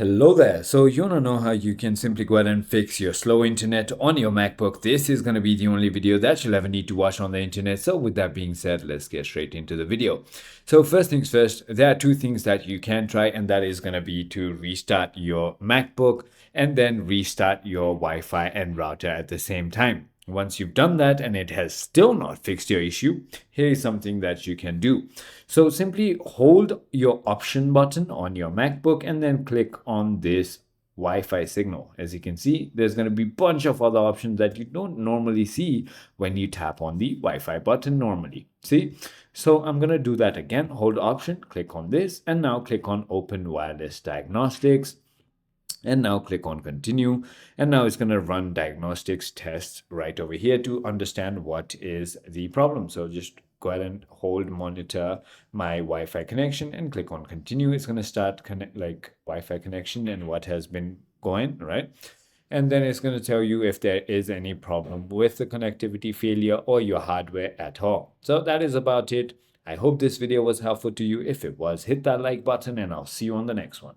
Hello there. So you want to know how you can simply go ahead and fix your slow internet on your MacBook. This is going to be the only video that you'll ever need to watch on the internet. So with that being said, let's get straight into the video. So first things first, there are two things that you can try, and that is going to be to restart your MacBook and then restart your Wi-Fi and router at the same time. Once you've done that and it has still not fixed your issue, here is something that you can do. So simply hold your option button on your MacBook and then click on this Wi-Fi signal. As you can see, there's going to be a bunch of other options that you don't normally see when you tap on the Wi-Fi button normally. See? So I'm going to do that again. Hold option, click on this, and now click on Open Wireless Diagnostics. And now click on continue, and now it's going to run diagnostics tests right over here to understand what is the problem. So just go ahead and hold monitor my Wi-Fi connection and click on continue. It's going to start Wi-Fi connection and what has been going, right? And then it's going to tell you if there is any problem with the connectivity failure or your hardware at all. So that is about it. I hope this video was helpful to you. If it was, hit that like button and I'll see you on the next one.